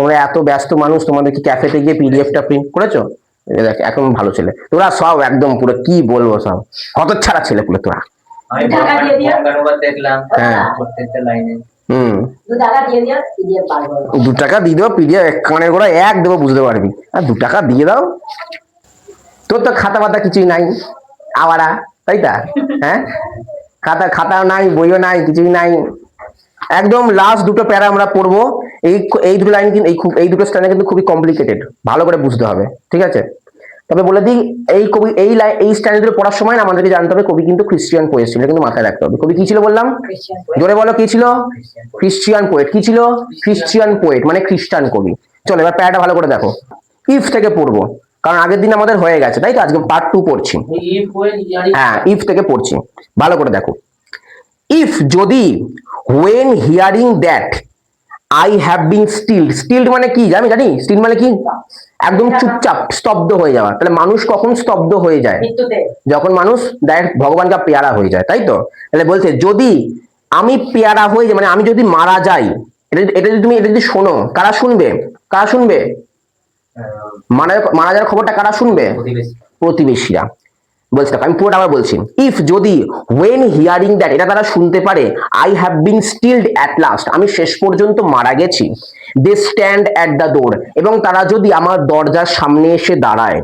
তোমরা এত ব্যস্ত মানুষ, তোমাদের কি ক্যাফেতে গিয়ে পিডিএফটা প্রিন্ট করেছো? দেখ এখন ভালো ছেলে তোরা সব, একদম পুরো কি বলবো, সব হতচ্ছাড়া ছেলে পুরো তোরা। আমি দেখলাম প্রত্যেকটা লাইনে 2 টাকা দিয়ে দেবো পিডিএফ, কানের গোড়া 1 দেবো, বুঝতে পারবি। আর 2 টাকা দিয়ে দাও, তোর তো খাতা পাতা কিছুই নাই, আওয়ারা, তাই তা? হ্যাঁ, খাতাও নাই, বইও নাই, কিছুই নাই। একদম লাস্ট 2টো প্যারা আমরা পড়বো। এই 2টো লাইন কিন্তু এই 2টো স্ট্যান্ডার্ড কিন্তু খুবই কমপ্লিকেটেড, ভালো করে বুঝতে হবে, ঠিক আছে? তবে বলে দিই, এই কবি এই স্ট্যান্ডার্ড পড়ার সময় না আমাদেরকে জানতে হবে কবি কিন্তু খ্রিস্টিয়ান পোয়েট ছিল, কিন্তু মাথায় রাখতে হবে। কবি কি ছিল বললাম? জোরে বলো, কি ছিল? Christian poet. কি ছিল? খ্রিস্টিয়ান পোয়েট, মানে খ্রিস্টান কবি। চলো এবার প্যারাটা ভালো করে দেখো। ইফ থেকে পড়বো, কারণ আগের দিন আমাদের হয়ে গেছে, তাই তো? আজকে পার্ট 2 পড়ছি। হ্যাঁ, ইফ থেকে পড়ছি, ভালো করে দেখো। ইফ যদি, when hearing that I have been stilled, stilled মানে কি জানি? stilled মানে কি? একদম চুপচাপ, স্তব্ধ হয়ে যাওয়া। তাহলে মানুষ কখন স্তব্ধ হয়ে যায়? যখন মানুষ ডাইরেক্ট ভগবানকে পেয়ারা হয়ে যায়, তাই তো? তাহলে বলছে যদি আমি পেয়ারা হয়ে যাই, মানে আমি যদি মারা যাই, এটা যদি শোনো, কারা শুনবে? মারা যাওয়ার খবরটা কারা শুনবে? প্রতিবেশীরা। বলছি, আমি পুরোটা আবার বলছি। ইফ যদি, when hearing that, এটা তারা শুনতে পারে, I have been stilled at last, আমি শেষ পর্যন্ত মারা গেছি, they stand at the door, এবং তারা যদি আমার দরজার সামনে এসে দাঁড়ায়,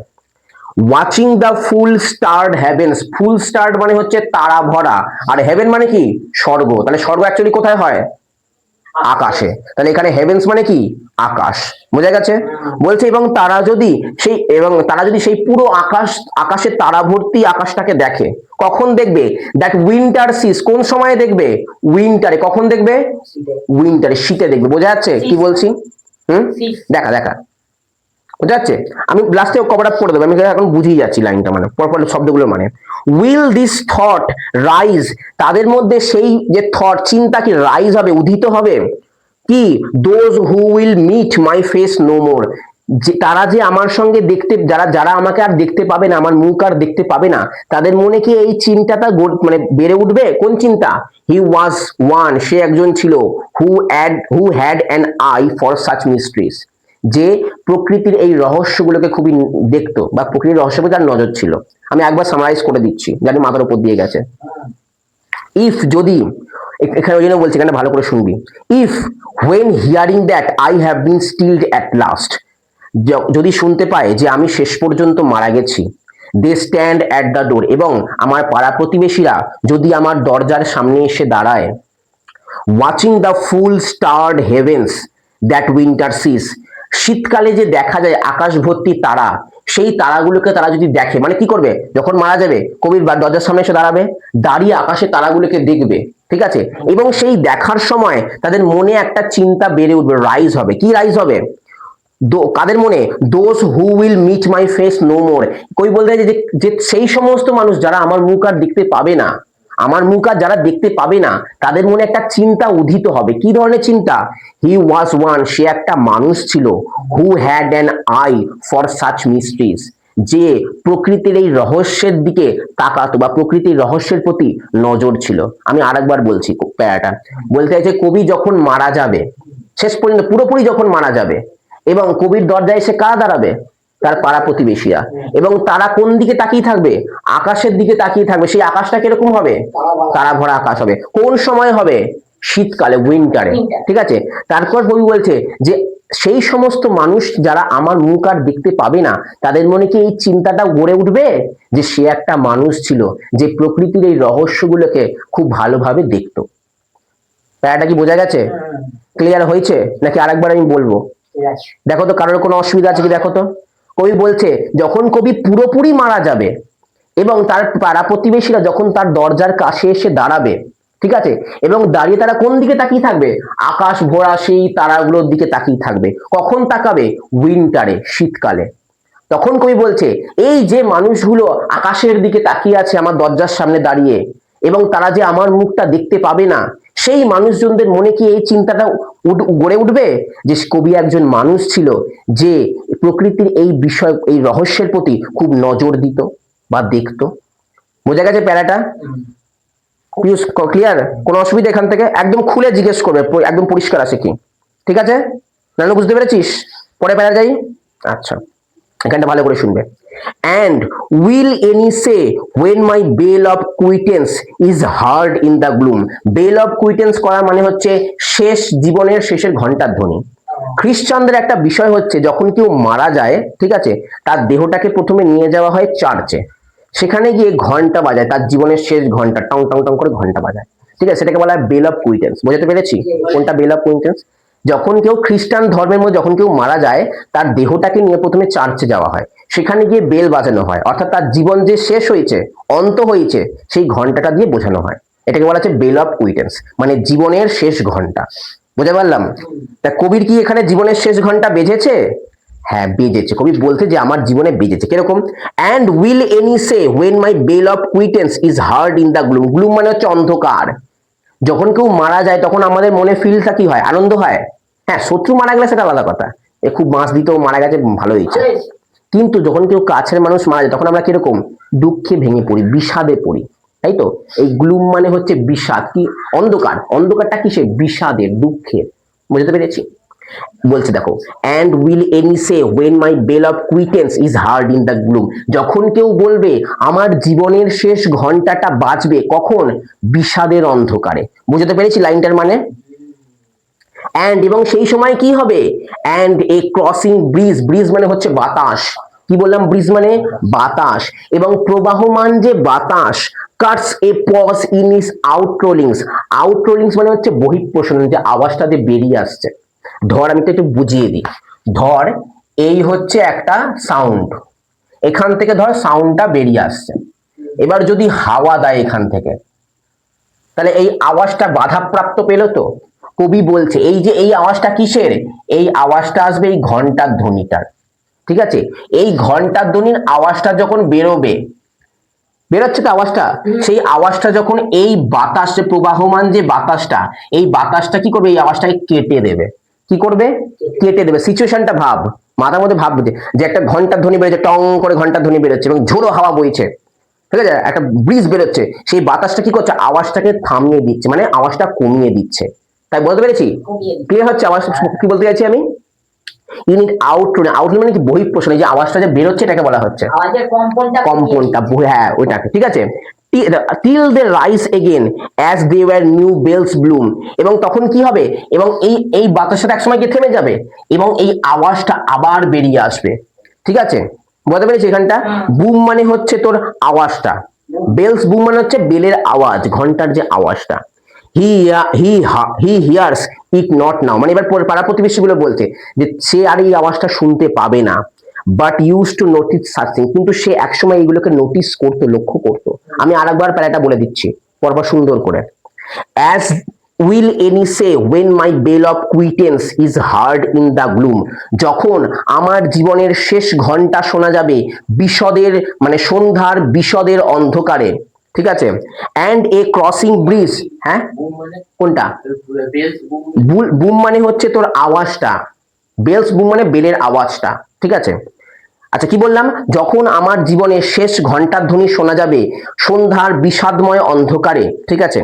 watching the full starred heavens, full stirred মানে হচ্ছে তারা ভরা, আর হেভেন মানে কি? স্বর্গ। তাহলে স্বর্গ অ্যাকচুয়ালি কোথায় হয়? আকাশে। তাহলে এখানে হেভেন্স মানে কি? আকাশ। বোঝা গেছে? বলছে এবং তারা যদি সেই পুরো আকাশে তারা ভর্তি আকাশটাকে দেখে, কখন দেখবে? দ্যাট উইন্টার সিজ, কোন সময়ে দেখবে? উইন্টারে। কখন দেখবে? উইন্টারে, শীতে দেখবে। বোঝা যাচ্ছে কি বলছি? দেখা বোঝা যাচ্ছে? আমি লাস্টে কভার আপ করে দেবো, আমি এখন বুঝিয়ে যাচ্ছি লাইনটা, মানে পরপর শব্দগুলো। মানে উইল দিস থট রাইজ, তাদের মধ্যে সেই যে থট, চিন্তা কি রাইজ হবে, উদিত হবে? কি? Those who will meet my face no more, যে তারা যে আমার সঙ্গে যারা আমাকে আর দেখতে পাবে না, আমার মুখ আর দেখতে পাবে না, তাদের মনে কি এই চিন্তাটা মানে বেড়ে উঠবে? কোন চিন্তা? হি ওয়াজ ওয়ান, সে একজন ছিল, who had an I for such mysteries, যে প্রকৃতির এই রহস্যগুলোকে খুবই দেখতো, বা প্রকৃতির রহস্য তার নজর ছিল। আমি একবার সামারাইজ করে দিচ্ছি, জানি মাথার উপর দিয়ে গেছে। ইফ যদি, এখানে ওই জন্য বলছি, এখানে ভালো করে শুনবি। If when hearing that I have been stilled at last, যদি শুনতে পায় যে আমি শেষ পর্যন্ত মারা গেছি, they stand at the door, এবং আমার পাড়া প্রতিবেশীরা যদি আমার দরজার সামনে এসে দাঁড়ায়, watching the full starred heavens that winter sees, শীতকালে যে দেখা যায় আকাশ ভর্তি তারা, সেই তারাগুলোকে তারা যদি দেখে, মানে কি করবে? যখন মারা যাবে, কবির দরজার সামনে এসে দাঁড়াবে, দাঁড়িয়ে আকাশে তারাগুলোকে দেখবে, ঠিক আছে? এবং সেই দেখার সময় তাদের মনে একটা চিন্তা বেড়ে উঠবে, রাইজ হবে। কি রাইজ হবে? কাদের মনে? Those who will meet my face no more, কই বলতে যে সেই সমস্ত মানুষ যারা আমার মুখ আর দেখতে পাবে না, আমার মুখ আর যারা দেখতে পাবে না, তাদের মনে একটা চিন্তা উদিত হবে। কি ধরনের চিন্তা? হি ওয়াজ ওয়ান, সে একটা মানুষ ছিল, who had an I for such mysteries, যে প্রকৃতির এই রহস্যের দিকে তাকাতো, বা প্রকৃতির রহস্যের প্রতি নজর ছিল। আমি আরেকবার বলছি প্যারাটা, বলতে চাইছে কবি যখন মারা যাবে, শেষ পর্যন্ত পুরোপুরি যখন মারা যাবে, এবং কবির দরজায় এসে কারা দাঁড়াবে? তার পাড়া প্রতিবেশীরা। এবং তারা কোন দিকে তাকিয়ে থাকবে? আকাশের দিকে তাকিয়ে থাকবে। সেই আকাশটা কিরকম হবে? তারা ভরা আকাশ হবে। কোন সময় হবে? শীতকালে, উইন্টারে, ঠিক আছে? তারপর কবি বলছে যে সেই সমস্ত মানুষ যারা আমার মুখ আর দেখতে পাবে না, তাদের মনে কি এই চিন্তাটা গড়ে উঠবে যে সে একটা মানুষ ছিল, যে প্রকৃতির এই রহস্যগুলোকে খুব ভালোভাবে দেখতো। প্যারাটা কি বোঝা গেছে? ক্লিয়ার হয়েছে নাকি আরেকবার আমি বলবো? দেখো তো কারোর কোনো অসুবিধা আছে কি? দেখো তো, কবি বলছে যখন কবি পুরোপুরি মারা যাবে, এবং তার পাড়া প্রতিবেশীরা যখন তার দরজার কাছে এসে দাঁড়াবে, ঠিক আছে, এবং দাঁড়িয়ে তারা কোন দিকে তাকিয়ে থাকবে? আকাশ ভরা সেই তারাগুলোর দিকে তাকিয়ে থাকবে। কখন তাকাবে? উইন্টারে, শীতকালে। তখন কবি বলছে এই যে মানুষগুলো আকাশের দিকে তাকিয়ে আছে আমার দরজার সামনে দাঁড়িয়ে, এবং তারা যে আমার মুখটা দেখতে পাবে না, সেই মানুষজনদের মনে কি এই চিন্তাটা গড়ে উঠবে যে কবি একজন মানুষ ছিল, যে প্রকৃতির এই বিষয়, এই রহস্যের প্রতি খুব নজর দিত বা দেখতো? বোঝা গেছে প্যারাটা? ক্লিয়ার? কোনো অসুবিধা এখান থেকে? একদম খুলে জিজ্ঞেস করবে, একদম পরিষ্কার আছে কি? ঠিক আছে? নানু বুঝতে পেরেছিস? পরে প্যারা যাই। আচ্ছা, এখানটা ভালো করে শুনবে। And will any say when my bail of quittance is heard in the gloom? bail of quittance করার মানে হচ্ছে শেষ জীবনের শেষের ঘন্টার ধ্বনি। খ্রিস্টানদের একটা বিষয় হচ্ছে যখন কেউ মারা যায়, ঠিক আছে, তার দেহটাকে প্রথমে নিয়ে যাওয়া হয় চার্চে, সেখানে গিয়ে ঘন্টা বাজায়, তার জীবনের শেষ ঘন্টা টং টং টং করে ঘন্টা বাজায়, ঠিক আছে, সেটাকে বলা হয় বেল অফ কুইটেন্স। বোঝাতে পেরেছি কোনটা বেল অফ কুইটেন্স? যখন কেউ খ্রিস্টান ধর্মের মধ্যে যখন কেউ মারা যায়, তার দেহটাকে নিয়ে প্রথমে চার্চে যাওয়া হয়, সেখানে গিয়ে বেল বাজানো হয়, অর্থাৎ তার জীবন যে শেষ হয়েছে, অন্ত হয়েছে, সেই ঘন্টাটা দিয়ে বোঝানো হয়। এটাকে বলা হচ্ছে বেল অফ কুইটেন্স, মানে জীবনের শেষ ঘন্টা। বুঝতে পারলাম? তা কবির কি এখানে জীবনের শেষ ঘন্টা বেজেছে? হ্যাঁ, বেজেছে। কবি বলতে যে আমার জীবনে বেজেছে। কিরকম? And will any say when my bell of quittance is heard in the gloom. Gloom মানে হচ্ছে অন্ধকার। যখন কেউ মারা যায় তখন আমাদের মনে ফিলটা কি হয়? আনন্দ হয়। হ্যাঁ, শত্রু মারা গেলে সেটা আলাদা কথা, এ খুব মাস দিত, মারা গেছে, ভালো হয়েছে। কিন্তু যখন কেউ কাছের মানুষ মারা যায় তখন আমরা কিরকম? দুঃখে ভেঙে পড়ি, বিষাদে পড়ি, তাই তো? এই গ্লুম মানে হচ্ছে বিষাদ। কি? অন্ধকার। অন্ধকারটা কিসের? বিষাদের, দুঃখের। বুঝতে পেরেছি? বলছে দেখো, and will any say when my bell of quittance is heard in the gloom? যখন কেউ বলবে আমার জীবনের শেষ ঘন্টাটা বাজবে কখন? বিষাদের অন্ধকারে। বুঝতে পেরেছি লাইনটার মানে? and এবং সেই সময় কি হবে? and a crossing breeze, breeze মানে হচ্ছে বাতাস। কি বললাম? ব্রিজ মানে বাতাস। এবং প্রবাহমান যে বাতাস cuts a pause in its outrollings, outrollings মানে হচ্ছে বহিঃপ্রসরণ, যে আওয়াজটা দিয়ে বেরিয়ে আসছে। ধর আমি তো একটু বুঝিয়ে দিই। ধর এই হচ্ছে একটা সাউন্ড, এখান থেকে ধর সাউন্ডটা বেরিয়ে আসছে। এবার যদি হাওয়া দেয় এখান থেকে, তাহলে এই আওয়াজটা বাধাপ্রাপ্ত পেল তো। কবি বলছে এই যে এই আওয়াজটা কিসের? এই আওয়াজটা আসবে এই ঘন্টার ধ্বনিটার, ঠিক আছে? এই ঘন্টার ধ্বনির আওয়াজটা যখন বেরোবে, বেরোচ্ছে তো আওয়াজটা, সেই আওয়াজটা যখন এই বাতাস, যে প্রবাহমান যে বাতাসটা, এই বাতাসটা কি করবে? এই আওয়াজটাকে কেটে দেবে। কি করবে? কেটে দেবে। সিচুয়েশনটা ভাব, মাথার মধ্যে ভাব যে একটা ঘন্টার ধ্বনি বেরোচ্ছে, টং করে ঘন্টার ধ্বনি বেরোচ্ছে এবং ঝোড়ো হাওয়া বইছে, ঠিক আছে, একটা ব্রিজ বেরোচ্ছে, সেই বাতাসটা কি করছে? আওয়াজটাকে থামিয়ে দিচ্ছে, মানে আওয়াজটা কমিয়ে দিচ্ছে। তাই বলতে পেরেছি? ক্লিয়ার হচ্ছে আওয়াজ কি বলতে চাইছি আমি? ইউনিট আউটরোল, আউটরোল মানে কি? বহিঃপ্রসরণ। এই যে আওয়াজটা যে বেরোচ্ছে এটাকে বলা হচ্ছে কম্পনটা। হ্যাঁ, ওইটাকে, ঠিক আছে। till they rise again as they were new bells bloom, এবং তখন কি হবে? এবং এই বাতাসটা একসময় গিয়ে থেমে যাবে এবং এই আওয়াজটা আবার বেরিয়ে আসবে, ঠিক আছে? বুঝতে পেরেছি এখানটা? বুম মানে হচ্ছে তোর আওয়াজটা, বেলস বুম মানে হচ্ছে বেলের আওয়াজ, ঘন্টার যে আওয়াজটা। হি হিয়ার্স ইট নট নাও, মানে এবার পাড়া প্রতিবেশী গুলো বলছে যে সে আর এই আওয়াজটা শুনতে পাবে না। But use to notice searching, কিন্তু সে একসময় এইগুলোকে নোটিস করতো, লক্ষ্য করতো। আমি আরেকবার প্যারাটা বলে দিচ্ছি পরপর সুন্দর করে। As will any say when my bell of quittance is heard in the gloom, যখন আমার জীবনের শেষ ঘন্টা শোনা যাবে বিষদের, মানে সন্ধ্যার বিষদের অন্ধকারে, ঠিক আছে। অ্যান্ড এ ক্রসিং ব্রিজ, হ্যাঁ কোনটা? বুম মানে হচ্ছে তোর আওয়াজটা, বেলস বুম মানে বেলের আওয়াজটা, ঠিক আছে। আচ্ছা, কি বললাম? যখন আমার জীবনের শেষ ঘন্টার ধ্বনি শোনা যাবে সন্ধ্যার বিষাদময় অন্ধকারে, ঠিক আছে।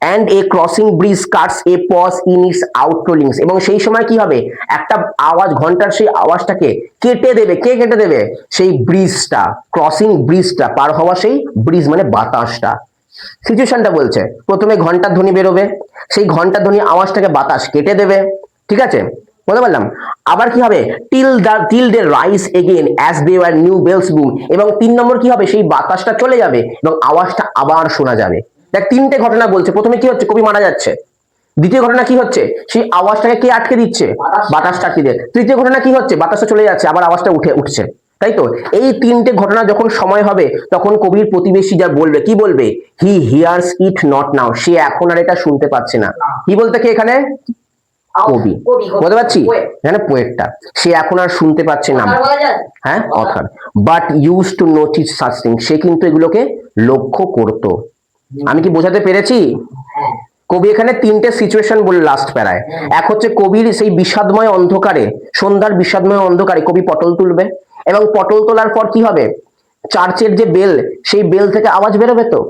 And a crossing breeze cuts a pause in its outrollings, এবং সেই সময় কি হবে? একটা আওয়াজ, ঘন্টার সেই আওয়াজটাকে কেটে দেবে। কে কেটে দেবে? সেই ব্রিজটা, ক্রসিং ব্রিজটা পার হওয়া, সেই ব্রিজ মানে বাতাসটা। সিচুয়েশনটা বলছে প্রথমে ঘন্টার ধ্বনি বেরোবে, সেই ঘন্টার ধ্বনি আওয়াজটাকে বাতাস কেটে দেবে, ঠিক আছে? বলতে পারলাম? আবার কি হবে? till they rise again as they were new bells boom, এবং 3 নম্বর কি হবে? সেই বাতাসটা চলে যাবে এবং আওয়াজটা আবার শোনা যাবে। দেখ, 3টে ঘটনা বলছে। প্রথমে কি হচ্ছে? কবি মারা যাচ্ছে। দ্বিতীয় ঘটনা কি হচ্ছে? সেই আওয়াজটাকে কে আটকে দিচ্ছে? বাতাসটা আটকে দিয়ে। তৃতীয় ঘটনা কি হচ্ছে? বাতাসটা চলে যাচ্ছে, আবার আওয়াজটা উঠছে, তাই তো? এই 3টে ঘটনা যখন সময় হবে তখন কবির প্রতিবেশী যা বলবে, কি বলবে? হি হিয়ার্স ইট নট নাও, সে এখন আর এটা শুনতে পাচ্ছে না। কি বলতে কি এখানে? কবি। বুঝতে পারছি? এখানে পোয়েটটা, সে এখন আর শুনতে পাচ্ছে না। হ্যাঁ, author. But use to notice searching, সে কিন্তু এগুলোকে লক্ষ্য করতো। আমি কি বোঝাতে পেরেছি? কবি এখানে 3টে সিচুয়েশন বলে লাস্ট প্যারায়। এক হচ্ছে কবির সেই বিষাদময় অন্ধকারে, সন্ধ্যার বিষাদময় অন্ধকারে কবি পটল তুলবে, এবং পটল তোলার পর কি হবে? চার্চের যে বেল, সেই বেল থেকে আওয়াজ বেরোবে তো,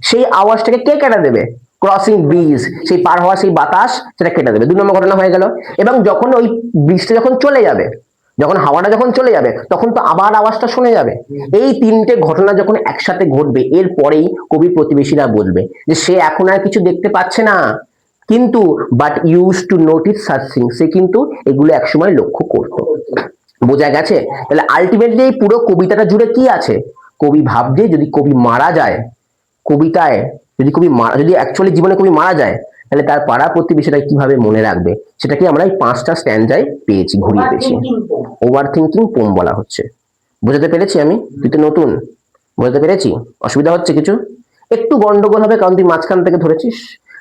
সেই আওয়াজটাকে কে কেটে দেবে? ক্রসিং ব্রিজ, সেই পার হওয়া সেই বাতাস সেটা কেটে দেবে। 2 নম্বর ঘটনা হয়ে গেল। এবং যখন ওই ব্রিজটা যখন চলে যাবে, যখন হাওয়াটা যখন চলে যাবে, তখন তো আবার আওয়াজটা শুনে যাবে। এই 3টে ঘটনা যখন একসাথে ঘটবে, এরপরেই কবি প্রতিবেশীরা বলবে যে সে এখন আর কিছু দেখতে পাচ্ছে না, কিন্তু but use to notice such things, সে কিন্তু এগুলো একসময় লক্ষ্য করতো। বোঝা গেছে? তাহলে আলটিমেটলি এই পুরো কবিতাটা জুড়ে কি আছে? কবি ভাবছে যদি কবি মারা যায়, কবিতায় যদি অ্যাকচুয়ালি জীবনে কবি মারা যায়, তাহলে তার পাড়া প্রতিবেশীরা কিভাবে মনে রাখবে, সেটাকে আমরা এই 5টা স্ট্যান্ডায় পেয়েছি, ঘুরিয়ে পেয়েছি। ওভার থিঙ্কিং পোম বলা হচ্ছে। বোঝাতে পেরেছি আমি? তুই তো নতুন, বোঝাতে পেরেছি? অসুবিধা হচ্ছে কিছু? একটু গন্ডগোল হবে কারণ তুই মাঝখান থেকে ধরেছিস।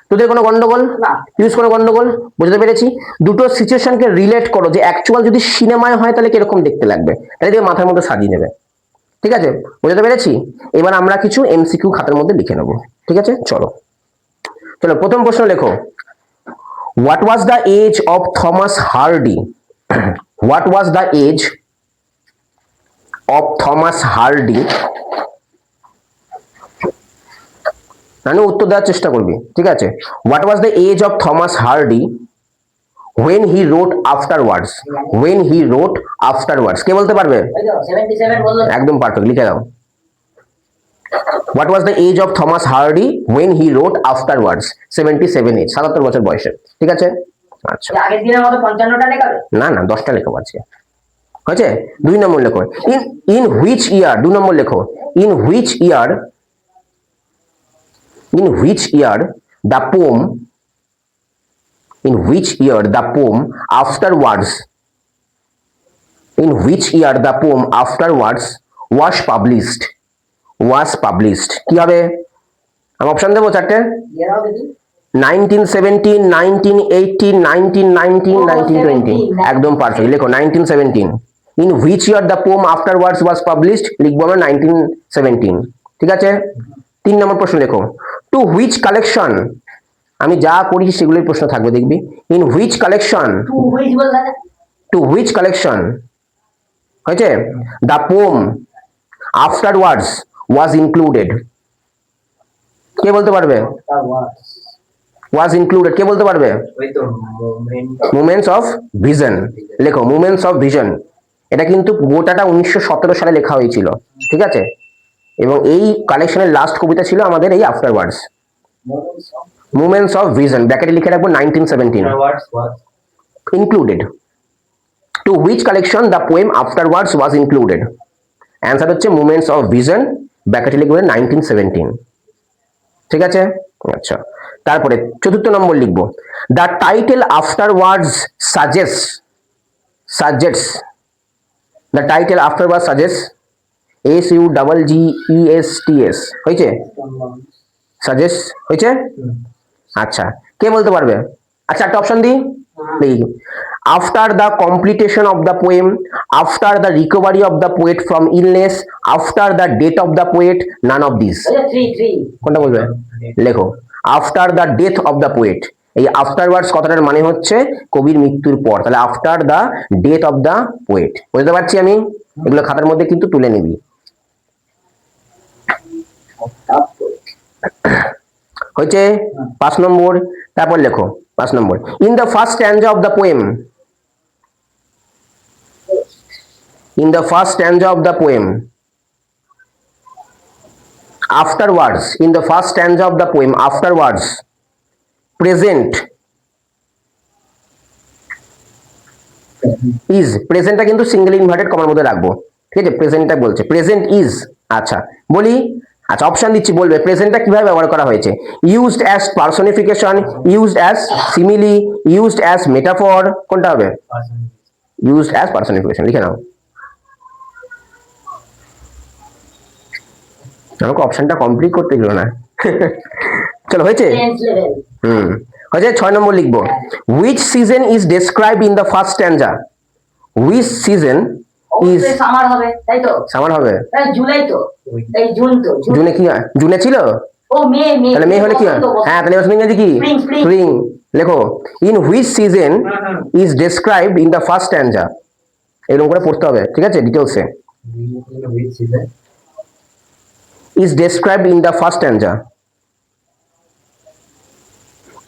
তোদের কোনো গন্ডগোল না, পিউষ কোনো গন্ডগোল? বোঝাতে পেরেছি? দুটো সিচুয়েশনকে রিলেট করো যে অ্যাকচুয়াল যদি সিনেমায় হয় তাহলে কিরকম দেখতে লাগবে, তাহলে তুমি মাথার মধ্যে সাজিয়ে নেবে। ঠিক আছে? বোঝাতে পেরেছি? এবার আমরা কিছু এমসিকিউ খাতার মধ্যে লিখে নেবো। ঠিক আছে, চলো চলো প্রথম প্রশ্ন লেখো। What was the age of Thomas Hardy? What was the age of Thomas Hardy? আমি উত্তর দেওয়ার চেষ্টা করবি, ঠিক আছে? What was the age of Thomas Hardy when he wrote afterwards? when he wrote afterwards, কে বলতে পারবে? 77 বললো। একদম পারফেক্ট, লিখে দাও। What was the age of Thomas Hardy when he wrote afterwards? 77 age, 77 বছর বয়সে। ঠিক আছে, আচ্ছা। আগের দিনের মতো 55টা লেখাবে? না না, 10টা লেখো আজকে। হয়েছে? 2 নম্বর লেখো। in which year, 2 নম্বর লেখো। in which year the poem afterwards was published? কি হবে? আমি অপশন দেবো 4টে। 1917, 1918, 1919, 1920। একদম পারফেক্ট, লেখো 1917। in which year the poem afterwards was published, লিখবো আমরা 1917। ঠিক আছে, 3 নম্বর প্রশ্ন লেখো। to which collection, আমি যা করি সেগুলোই প্রশ্ন থাকবে দেখবি। in which collection, to which collection হয়েছে the poem afterwards was included? কে বলতে পারবে? was included, কে বলতে পারবে? ওই তো moments of vision, লেখো moments of vision। এটা কিন্তু গোটাটা 1917 সালে লেখা হয়েছিল, ঠিক আছে? এবং এই কালেকশনের লাস্ট কবিতা ছিল আমাদের এই আফটারওয়ার্ডস, moments of vision, ব্র্যাকেটে লিখে রাখবো 1917 included। to which collection the poem afterwards was included? Answer হচ্ছে moments of vision, ব্র্যাকেটে লিখবে 1917। ঠিক আছে, আচ্ছা। তারপরে 4র্থ নম্বর লিখবো। the title afterwards suggests, the title afterwards suggests, SUGGESTS, হয়েছে? suggest হয়েছে? আচ্ছা, কে বলতে পারবে? আচ্ছা, একটা অপশন দিই। after the completion of the poem, after the recovery of the poet from illness, after the death of the poet, none of these। 3 কোনটা বলবে? লেখো after the death of the poet। এই আফটারওয়ার্ডস কথাটার মানে হচ্ছে কবির মৃত্যুর পর, তাহলে after the death of the poet. বুঝতে পারছি আমি? এগুলো খাতার মধ্যে কিন্তু তুলে নিবি। হয়েছে 5 নম্বর। তারপর লেখো 5 নম্বর। in the first stanza of the poem, afterwards, in the first stanza of the poem afterwards, present is, প্রেজেন্টটা কিন্তু সিঙ্গেল ইনভার্টেড কমার মধ্যে রাখবো, ঠিক আছে? প্রেজেন্টটা বলছে প্রেজেন্ট ইজ। আচ্ছা বলি, আচ্ছা অপশন দিচ্ছি, বলবে প্রেজেন্টটা কিভাবে ব্যবহার করা হয়েছে। Used as personification, used as simile, used as metaphor, কোনটা হবে? ইউজড অ্যাজ পার্সনিফিকেশন, লিখে নাও। আমাকে অপশনটা কমপ্লিট করতে দিল না। চলো হয়েছে? হয়েছে। 6 নম্বর লিখবো। which season is described in the first stanza? which season is, summer হবে, তাই তো? সামার হবে? জুলাই তো, এই জুন তো। জুনে কি জুনে ছিল? ও মে, তাহলে মে হলে কি হয়? হ্যাঁ, তাহলে বসন্ত ইংরেজি কি? স্প্রিং। লেখো in which season is described in the first stanza, এরকম করে পড়তে হবে, ঠিক আছে? ডিটেইলসে is described in the first stanza,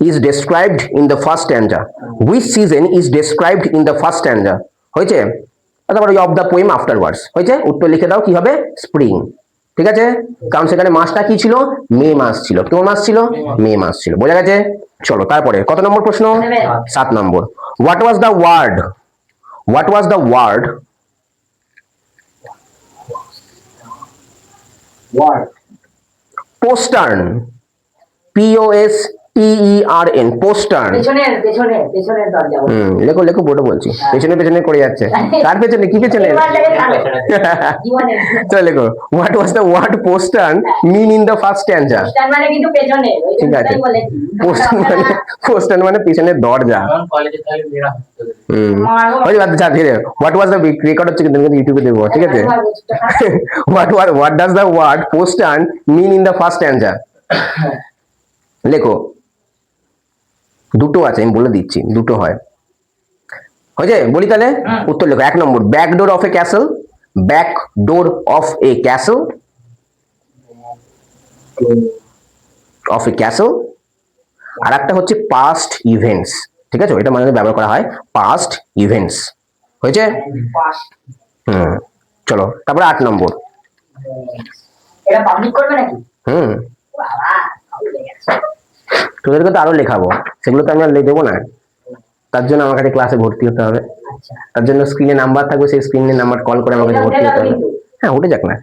is described in the first stanza? Which season is described in the first stanza? হয়েছে? তারপরে of the poem afterwards হয়েছে? উত্তর লিখে দাও কি হবে? স্প্রিং। ঠিক আছে, কারণ সেখানে মাসটা কি ছিল? মে মাস ছিল। কোন মাস ছিল? মে মাস ছিল। বোঝা গেছে? চলো তারপরে কত নম্বর প্রশ্ন? 7 নম্বর। What was the word? What was the word? Word. Postern. POSTERN. Postern. পেছনের দরজা বলে। লেখো লেখো, বোর্ডে বলছি। পেছনে পেছনে করে যাচ্ছে। কার পেছনে? কি পেছনে? জীবনে চলো লেখো। What was the word postern mean in the first stanza? খ্রিস্টান মানে কিন্তু পেছনে, ওই ঠিক আছে। জন্যই বলে। Postern মানে পেছনের দরজা। আমার কলেজে তাহলে মেয়েরা হাসতে হবে। ওই বাদ যা ধীরে। What was the রেকর্ড হচ্ছে কিন্তু ইউটিউবে দেবো, ঠিক আছে? What does the word postern mean in the first stanza? লেখো। দুটো আছে, আমি বলে দিচ্ছি, দুটো হয়। হয়েছে? বলি তাহলে উত্তর লেখো। 1 number, back door of a castle. Back door of a castle. Of a castle. আর একটা হচ্ছে পাস্ট ইভেন্টস। ঠিক আছে, এটা মানে ব্যবহার করা হয় পাস্ট ইভেন্টস। হয়েছে? চলো তারপরে 8 নম্বর। এটা পাবলিক করবে নাকি? বাবা, তোদেরকে তো আরো লেখাবো, সেগুলো তো আমি আর দেবো না। তার জন্য আমার কাছে ক্লাসে ভর্তি হতে হবে। আচ্ছা। তার জন্য স্ক্রিনে নাম্বার থাকবে, সেই স্ক্রিনে নাম্বার কল করে আমার কাছে ভর্তি হতে হবে। হ্যাঁ, উঠে যাক না।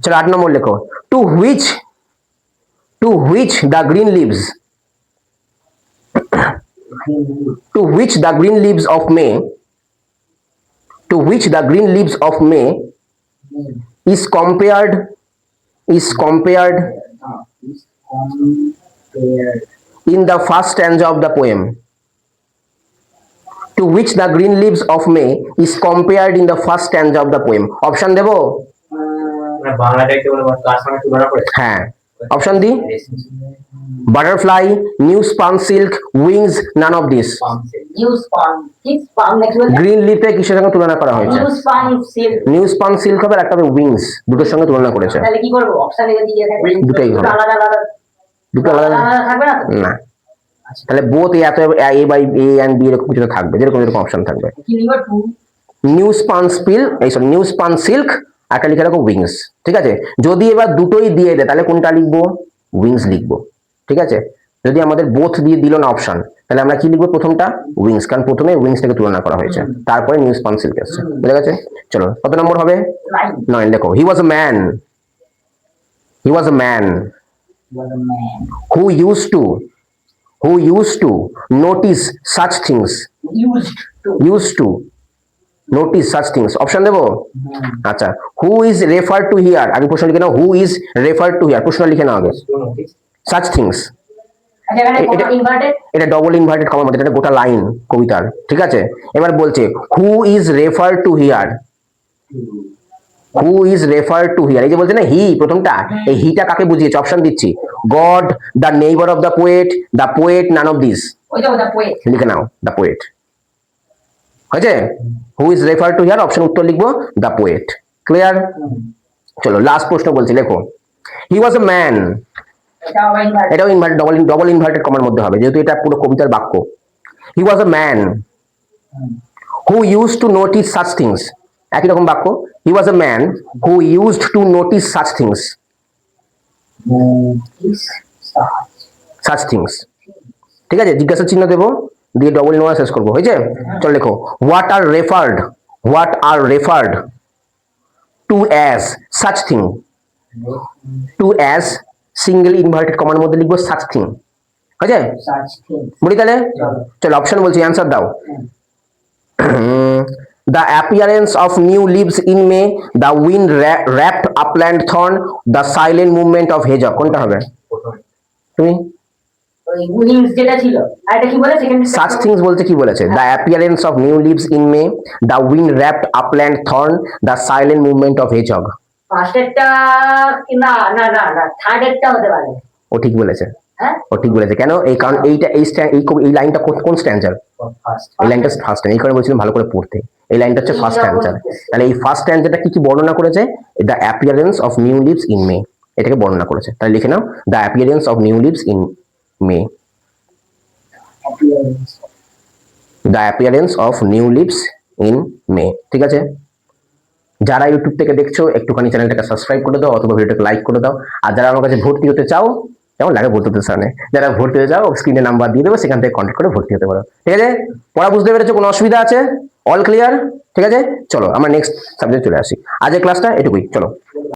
চলো 8 নম্বর লেখো। To which the green leaves, to which the green leaves of May, to which the green leaves of May is compared in the first stanza of the poem. To which the green leaves of May is compared in the first stanza of the poem. Option দেবো? মানে বাংলাটা একটু বলে তার সঙ্গে তুলনা করে। হ্যাঁ, option the. Butterfly, new spun silk, wings, naan of this. New span, কি স্পান নাকি বলে? গ্রিন লিফে কিসের সঙ্গে তুলনা করা হয়েছে? New spun silk. New spun silk হবে, আর একটা হবে উইংস, দুটোর সঙ্গে তুলনা করেছে। তাহলে কি করব? অপশন এ দিয়ে থাকে দুটোই হবে। আলাদা আলাদা, দুটো আলাদা থাকবে না তো? না। তাহলে both A by A and B এরকম কিছু থাকবে, যেরকম এরকম অপশন থাকবে। কি লিখব? To new spun new spun silk, একটা লিখে রাখো উইংস। ঠিক আছে, যদি এবার দুটোই দিয়ে দেয় তাহলে কোনটা লিখবো? উইংস লিখবো। ঠিক আছে, যদি আমাদের বোথ দিয়ে দিল না অপশন, তাহলে আমরা কি লিখবো? প্রথমটা উইংস, কারণ প্রথমে উইংস থেকে তুলনা করা হয়েছে, তারপরে নিউ স্পান সিল্ক এসছে। বুঝা গেছে? চলো কত নম্বর হবে? 9 লেখো। He was a man who used to notice such things. Used to notice such things. Option দেবো? আচ্ছা, who is refer to here. আগে প্রশ্ন লিখে নাও, who is refer to here, প্রশ্ন লিখে নাও আগে। সাচ থিংস, এটা ডবল ইনভার্টেড কমার মধ্যে, এটা গোটা লাইন কবিতার। ঠিক আছে, এবার বলছে হু is refer to here. Who is refer to here, এই যে বলছে না হি, প্রথমটা, এই হিটা কাকে বুঝিয়েছে? অপশন দিচ্ছি। God, the neighbour of the poet, none of this. লিখে নাও দ্য পোয়েট। হয়েছে? Who is refer to here, option উত্তর লিখবো দ্য পোয়েট। ক্লিয়ার? চলো লাস্ট প্রশ্ন বলছি, লেখো। হি ওয়াজ এ ম্যান, এটাও ইনভার্টেড, ডবল ইনভার্টেড কমার মধ্যে হবে, যেহেতু এটা পুরো কবিতার বাক্য। He was a man who use to notice such things, একই রকম বাক্য। He was a man who used two notice such things. Such things, ঠিক আছে, জিজ্ঞাসা চিহ্ন দেবো, দিয়ে ডবল নোয়া শেষ করবো। হয়েছে? চল লেখো। What are referred to as such thing. To as single inverted কমার মধ্যে লিখবো সাচ থিং। হয়েছে? বলি তাহলে, চলো অপশন বলছি, অ্যান্সার দাও। The appearance of new leaves in May, the wind wrapped upland thorn, the silent movement of hedgehog। কোনটা হবে? তুমি যেটা ছিল, আর এটা কি বলে? সেকেন্ড such things বলতে কি বলেছে? The appearance of new leaves in May, the wind wrapped upland thorn, the silent movement of hedgehog। ফার্স্টেরটা না না না না, থার্ডেরটা হতে পারে। ও ঠিক বলেছে, হ্যাঁ ও ঠিক বলেছে। কেন? এই কারণ এইটা এই লাইনটা কোন স্ট্যান্ডার? এই লাইনটা ফার্স্ট, এই কারণে বলছিলাম ভালো করে পড়তে। এই লাইনটা হচ্ছে ফার্স্ট স্ট্যান্ডার। তাহলে এই ফার্স্ট স্ট্যান্ডারটা কি বর্ণনা করেছে? The appearance of new leaves in May, এটাকে বর্ণনা করেছে। তাহলে লিখে নাও the appearance of new leaves in May. The appearance of new leaves in May. ঠিক আছে, যারা ইউটিউব থেকে দেখছো একটুখানি চ্যানেলটাকে সাবস্ক্রাইব করে দাও অথবা ভিডিওটাকে লাইক করে দাও। আর যারা আমার কাছে ভর্তি হতে চাও, কেমন লাগে বলতে তো সামনে, যারা ভর্তি হতে চাও স্ক্রিনে নাম্বার দিয়ে দেবো, সেখান থেকে কন্ট্যাক্ট করে ভর্তি হতে পারো। ঠিক আছে, পড়া বুঝতে পেরেছো? কোনো অসুবিধা আছে? All clear? ঠিক আছে, চলো আমরা নেক্সট সাবজেক্ট চলে আসি। আজকের ক্লাসটা এটুকুই, চলো।